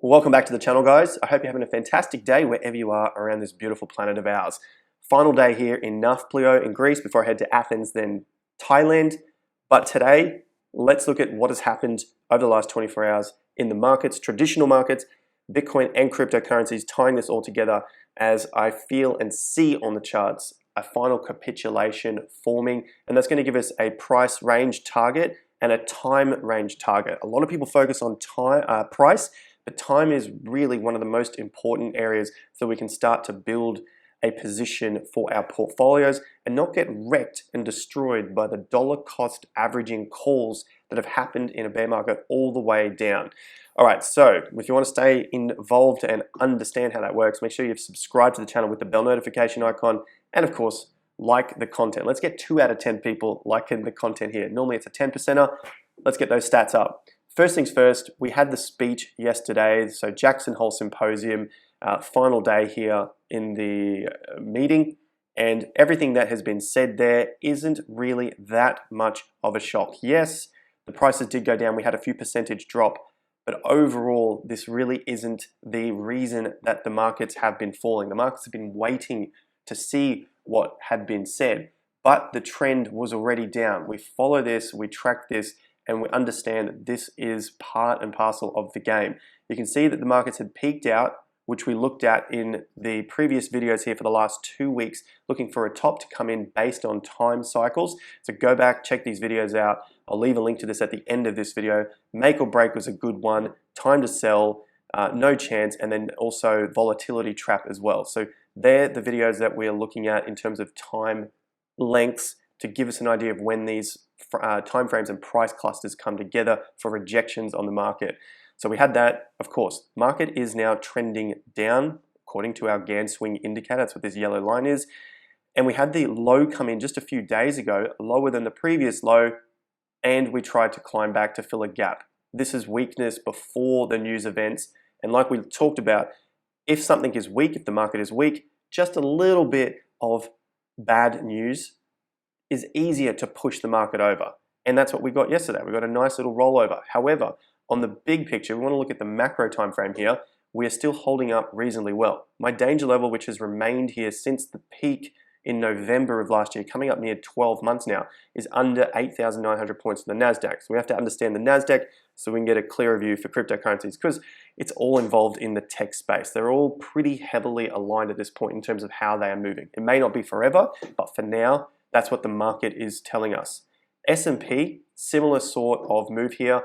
Welcome back to the channel, guys. I hope you're having a fantastic day wherever you are around this beautiful planet of ours. Final day here in Nafplio in Greece before I head to Athens, then Thailand. But today, let's look at what has happened over the last 24 hours in the markets, traditional markets, Bitcoin and cryptocurrencies, tying this all together as I feel and see on the charts a final capitulation forming, and that's going to give us a price range target and a time range target. A lot of people focus on price, but time is really one of the most important areas so we can start to build a position for our portfolios and not get wrecked and destroyed by the dollar cost averaging calls that have happened in a bear market all the way down. All right, so if you want to stay involved and understand how that works, make sure you've subscribed to the channel with the bell notification icon, and of course, like the content. Let's get 2 out of 10 people liking the content here. Normally it's a 10%er. Let's get those stats up. First things first, we had the speech yesterday, so Jackson Hole Symposium, final day here in the meeting, and everything that has been said there isn't really that much of a shock. Yes, the prices did go down, we had a few percentage drop, but overall, this really isn't the reason that the markets have been falling. The markets have been waiting to see what had been said, but the trend was already down. We follow this, we track this, and we understand that this is part and parcel of the game. You can see that the markets had peaked out, which we looked at in the previous videos here for the last 2 weeks, looking for a top to come in based on time cycles. So go back, check these videos out. I'll leave a link to this at the end of this video. Make or break was a good one. Time to sell, no chance, and then also volatility trap as well. So they're the videos that we're looking at in terms of time lengths to give us an idea of when these time frames and price clusters come together for rejections on the market. So we had that, of course. Market is now trending down according to our Gann swing indicator. That's what this yellow line is. And we had the low come in just a few days ago, lower than the previous low, and we tried to climb back to fill a gap. This is weakness before the news events. And like we talked about, if something is weak, if the market is weak, just a little bit of bad news is easier to push the market over. And that's what we got yesterday. We got a nice little rollover. However, on the big picture, we want to look at the macro time frame here. We are still holding up reasonably well. My danger level, which has remained here since the peak in November of last year, coming up near 12 months now, is under 8,900 points in the NASDAQ. So we have to understand the NASDAQ so we can get a clearer view for cryptocurrencies, because it's all involved in the tech space. They're all pretty heavily aligned at this point in terms of how they are moving. It may not be forever, but for now, that's what the market is telling us. S&P, similar sort of move here.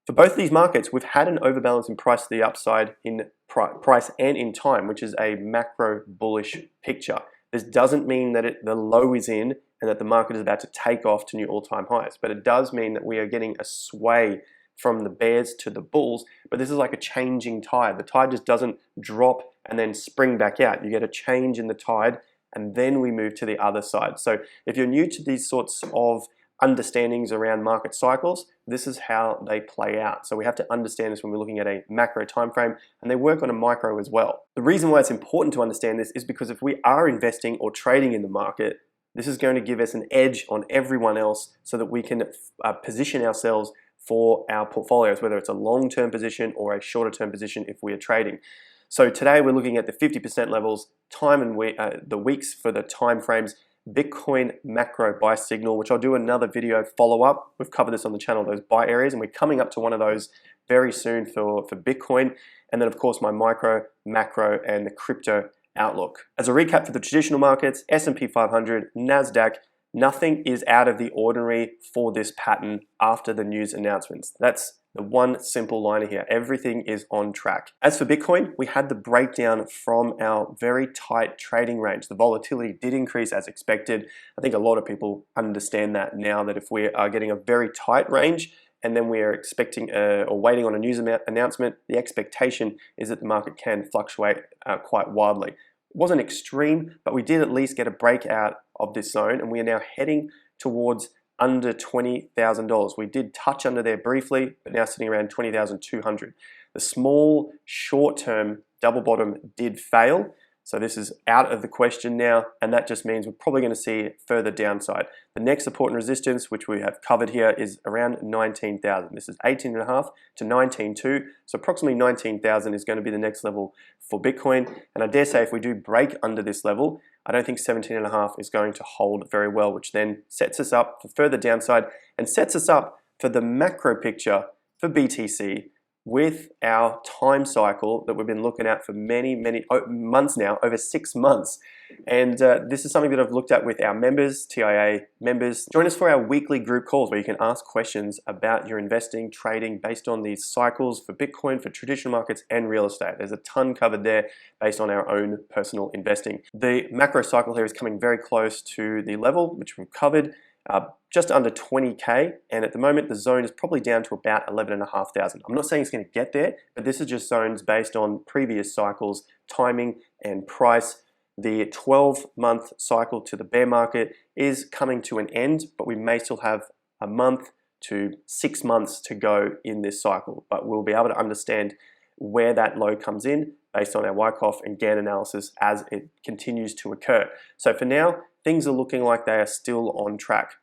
For both of these markets, we've had an overbalance in price to the upside in price and in time, which is a macro bullish picture. This doesn't mean that the low is in and that the market is about to take off to new all-time highs, but it does mean that we are getting a sway from the bears to the bulls, but this is like a changing tide. The tide just doesn't drop and then spring back out. You get a change in the tide, and then we move to the other side. So if you're new to these sorts of understandings around market cycles, this is how they play out. So we have to understand this when we're looking at a macro time frame, and they work on a micro as well. The reason why it's important to understand this is because if we are investing or trading in the market, this is going to give us an edge on everyone else so that we can position ourselves for our portfolios, whether it's a long-term position or a shorter-term position if we are trading. So today we're looking at the 50% levels, time and the weeks for the time frames, Bitcoin macro buy signal, which I'll do another video follow-up. We've covered this on the channel, those buy areas, and we're coming up to one of those very soon for Bitcoin. And then of course my micro, macro, and the crypto outlook. As a recap for the traditional markets, S&P 500, NASDAQ, nothing is out of the ordinary for this pattern after the news announcements. That's the one simple liner here. Everything is on track. As for Bitcoin, we had the breakdown from our very tight trading range. The volatility did increase as expected. I think a lot of people understand that now, that if we are getting a very tight range and then we are expecting or waiting on a news announcement, the expectation is that the market can fluctuate quite wildly. It wasn't extreme, but we did at least get a breakout of this zone, and we are now heading towards under $20,000. We did touch under there briefly, but now sitting around 20,200. The small short-term double bottom did fail, So this is out of the question now, and that just means we're probably going to see further downside. The next support and resistance, which we have covered here, is around 19,000. This is 18.5 to 19.2, so approximately 19,000 is going to be the next level for Bitcoin. And I dare say if we do break under this level, I don't think 17.5 is going to hold very well, which then sets us up for further downside and sets us up for the macro picture for BTC with our time cycle that we've been looking at for many months now, over 6 months. And this is something that I've looked at with our members, TIA members. Join us for our weekly group calls where you can ask questions about your investing, trading based on these cycles for Bitcoin, for traditional markets and real estate. There's a ton covered there based on our own personal investing. The macro cycle here is coming very close to the level which we've covered, just under 20K, and at the moment the zone is probably down to about 11,500. I'm not saying it's going to get there, but this is just zones based on previous cycles, timing and price. The 12-month cycle to the bear market is coming to an end, but we may still have a month to 6 months to go in this cycle, but we'll be able to understand where that low comes in based on our Wyckoff and Gann analysis as it continues to occur. So for now, things are looking like they are still on track.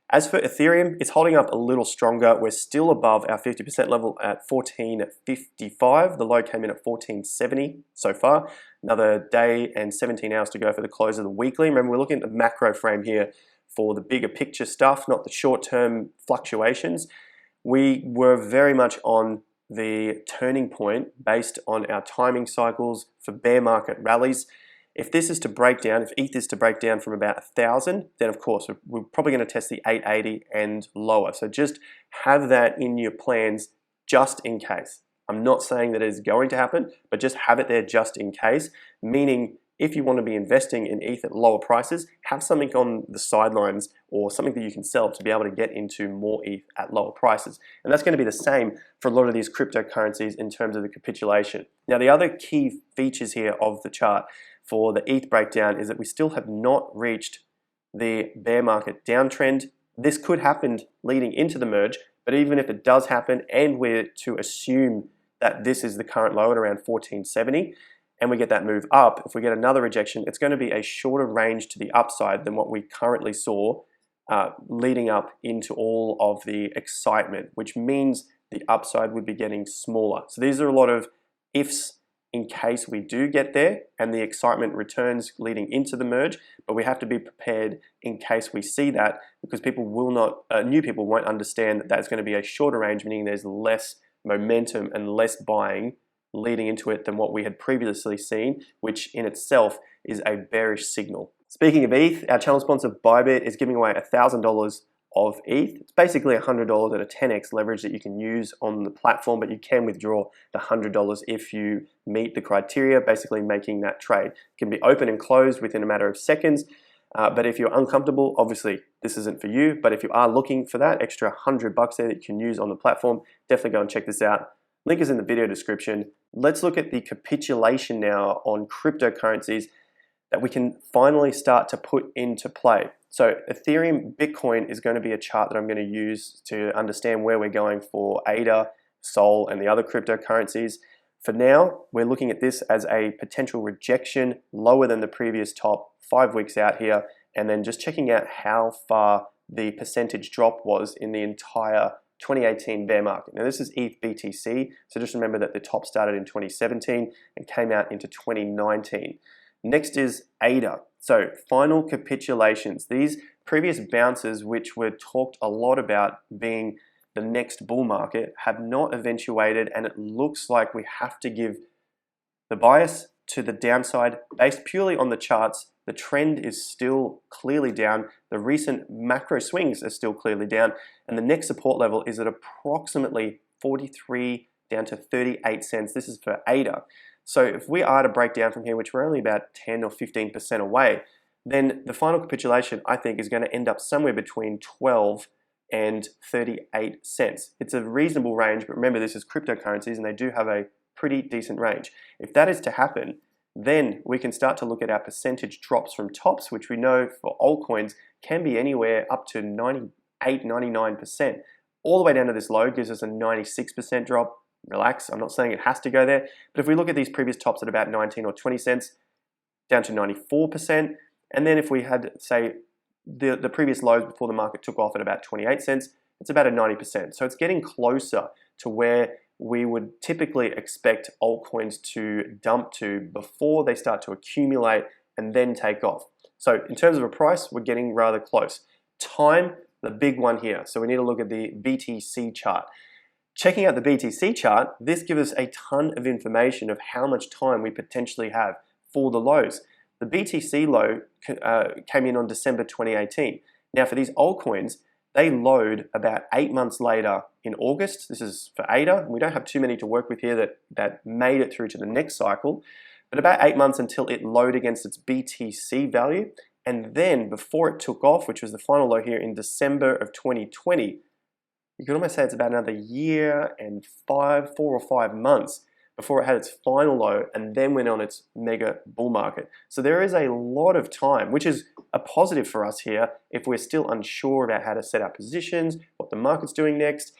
As for Ethereum, it's holding up a little stronger. We're still above our 50% level at 1455. The low came in at 1470 so far. Another day and 17 hours to go for the close of the weekly. Remember, we're looking at the macro frame here for the bigger picture stuff, not the short-term fluctuations. We were very much on the turning point based on our timing cycles for bear market rallies. If this is to break down, if ETH is to break down from about 1,000, then of course we're probably going to test the 880 and lower. So just have that in your plans just in case. I'm not saying that it is going to happen, but just have it there just in case, meaning if you want to be investing in ETH at lower prices, have something on the sidelines or something that you can sell to be able to get into more ETH at lower prices. And that's going to be the same for a lot of these cryptocurrencies in terms of the capitulation. Now, the other key features here of the chart for the ETH breakdown is that we still have not reached the bear market downtrend. This could happen leading into the merge, but even if it does happen and we're to assume that this is the current low at around 1470, and we get that move up, if we get another rejection, it's going to be a shorter range to the upside than what we currently saw leading up into all of the excitement, which means the upside would be getting smaller. So these are a lot of ifs in case we do get there and the excitement returns leading into the merge, but we have to be prepared in case we see that, because people will not, new people won't understand that that's going to be a shorter range, meaning there's less momentum and less buying leading into it than what we had previously seen, which in itself is a bearish signal. Speaking of ETH, our channel sponsor Bybit is giving away $1,000 of ETH. It's basically $100 at a 10x leverage that you can use on the platform, but you can withdraw the $100 if you meet the criteria, basically making that trade. It can be open and closed within a matter of seconds, but if you're uncomfortable, obviously this isn't for you, but if you are looking for that extra $100 there that you can use on the platform, definitely go and check this out. Link is in the video description. Let's look at the capitulation now on cryptocurrencies that we can finally start to put into play. So Ethereum, Bitcoin is going to be a chart that I'm going to use to understand where we're going for ADA, Sol, and the other cryptocurrencies. For now, we're looking at this as a potential rejection lower than the previous top 5 weeks out here, and then just checking out how far the percentage drop was in the entire 2018 bear market. Now this is ETH BTC, so just remember that the top started in 2017 and came out into 2019. Next is ADA. So final capitulations. These previous bounces, which were talked a lot about being the next bull market, have not eventuated, and it looks like we have to give the bias to the downside based purely on the charts. The trend is still clearly down. The recent macro swings are still clearly down. And the next support level is at approximately 43 down to 38 cents. This is for ADA. So if we are to break down from here, which we're only about 10 or 15% away, then the final capitulation, I think, is going to end up somewhere between 12 and 38 cents. It's a reasonable range, but remember, this is cryptocurrencies and they do have a pretty decent range. If that is to happen, then we can start to look at our percentage drops from tops, which we know for altcoins can be anywhere up to 98, 99%. All the way down to this low gives us a 96% drop. Relax, I'm not saying it has to go there, but if we look at these previous tops at about 19 or 20 cents, down to 94%. And then if we had, say, the previous lows before the market took off at about 28 cents, it's about a 90%. So it's getting closer to where we would typically expect altcoins to dump to before they start to accumulate and then take off. So in terms of a price, we're getting rather close. Time, the big one here. So we need to look at the BTC chart. Checking out the BTC chart, this gives us a ton of information of how much time we potentially have for the lows. The BTC low came in on December 2018. Now for these altcoins, they load about 8 months later in August. This is for ADA. We don't have too many to work with here that made it through to the next cycle, but about 8 months until it load against its BTC value. And then before it took off, which was the final low here in December of 2020, you could almost say it's about another year and 4 or 5 months before it had its final low and then went on its mega bull market. So there is a lot of time, which is a positive for us here if we're still unsure about how to set our positions, what the market's doing next,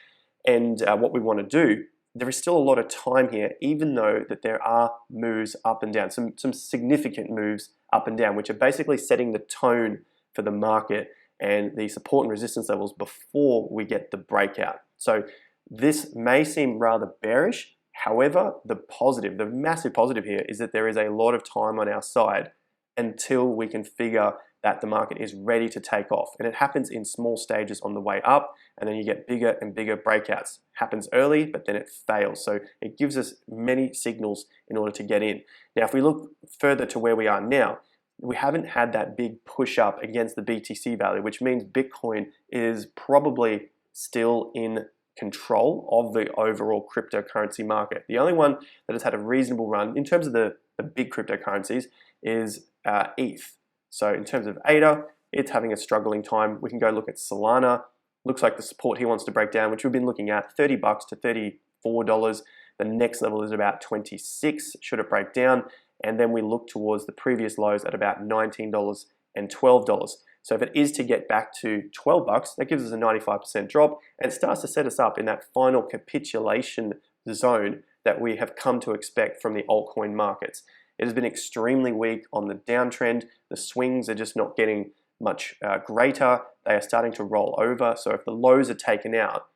and what we want to do. There is still a lot of time here, even though that there are moves up and down, some significant moves up and down, which are basically setting the tone for the market and the support and resistance levels before we get the breakout. So this may seem rather bearish. However, the massive positive here is that there is a lot of time on our side until we can figure that the market is ready to take off. And it happens in small stages on the way up, and then you get bigger and bigger breakouts. Happens early, but then it fails. So it gives us many signals in order to get in. Now, if we look further to where we are now, we haven't had that big push up against the BTC value, which means Bitcoin is probably still in control of the overall cryptocurrency market. The only one that has had a reasonable run in terms of the big cryptocurrencies is ETH. So in terms of ADA, it's having a struggling time. We can go look at Solana. Looks like the support he wants to break down, which we've been looking at, $30 to $34. The next level is about 26, should it break down. And then we look towards the previous lows at about $19 and $12. So if it is to get back to $12, that gives us a 95% drop, and it starts to set us up in that final capitulation zone that we have come to expect from the altcoin markets. It has been extremely weak on the downtrend. The swings are just not getting much greater. They are starting to roll over. So if the lows are taken out,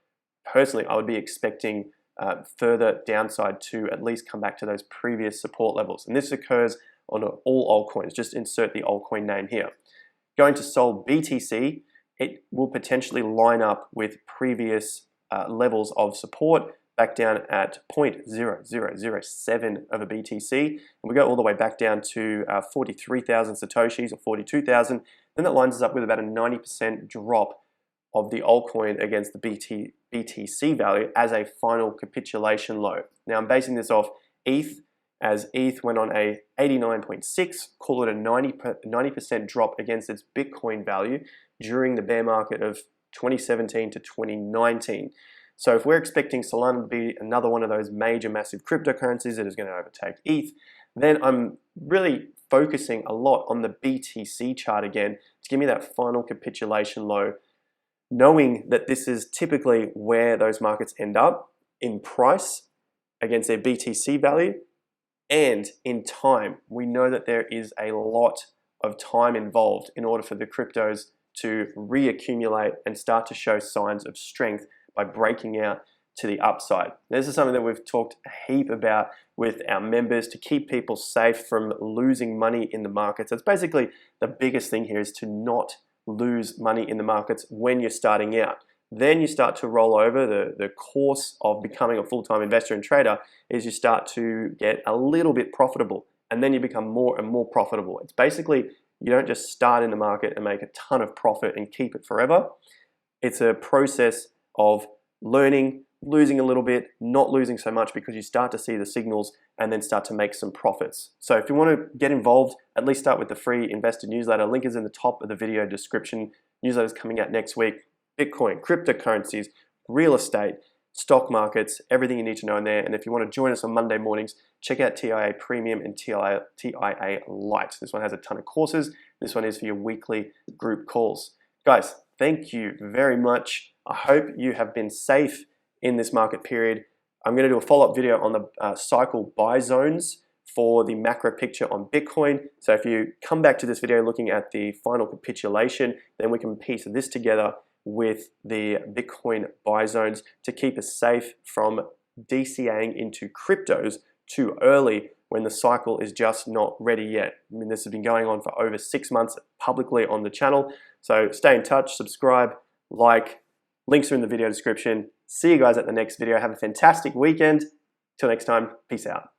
personally, I would be expecting further downside to at least come back to those previous support levels. And this occurs on all altcoins. Just insert the altcoin name here. Going to Sol BTC, it will potentially line up with previous levels of support back down at 0.0007 of a BTC. And we go all the way back down to 43,000 Satoshis or 42,000. Then that lines us up with about a 90% drop of the altcoin against the BTC value as a final capitulation low. Now I'm basing this off ETH, as ETH went on a 89.6, call it a 90% drop against its Bitcoin value during the bear market of 2017 to 2019. So if we're expecting Solana to be another one of those major massive cryptocurrencies that is going to overtake ETH, then I'm really focusing a lot on the BTC chart again to give me that final capitulation low, knowing that this is typically where those markets end up in price against their BTC value and in time. We know that there is a lot of time involved in order for the cryptos to reaccumulate and start to show signs of strength by breaking out to the upside. This is something that we've talked a heap about with our members to keep people safe from losing money in the markets. That's basically the biggest thing here, is to not lose money in the markets when you're starting out. Then you start to roll over. The course of becoming a full-time investor and trader is you start to get a little bit profitable, and then you become more and more profitable. It's basically, you don't just start in the market and make a ton of profit and keep it forever. It's a process of learning, losing a little bit, not losing so much, because you start to see the signals and then start to make some profits. So if you want to get involved, at least start with the free investor newsletter. Link is in the top of the video description. Newsletter is coming out next week. Bitcoin, cryptocurrencies, real estate, stock markets, everything you need to know in there. And if you want to join us on Monday mornings, check out TIA Premium and TIA Lite. This one has a ton of courses. This one is for your weekly group calls. Guys, thank you very much. I hope you have been safe in this market period. I'm going to do a follow-up video on the cycle buy zones for the macro picture on Bitcoin. So if you come back to this video looking at the final capitulation, then we can piece this together with the Bitcoin buy zones to keep us safe from DCAing into cryptos too early when the cycle is just not ready yet. I mean, this has been going on for over 6 months publicly on the channel. So stay in touch, subscribe, like, links are in the video description. See you guys at the next video. Have a fantastic weekend. Till next time, peace out.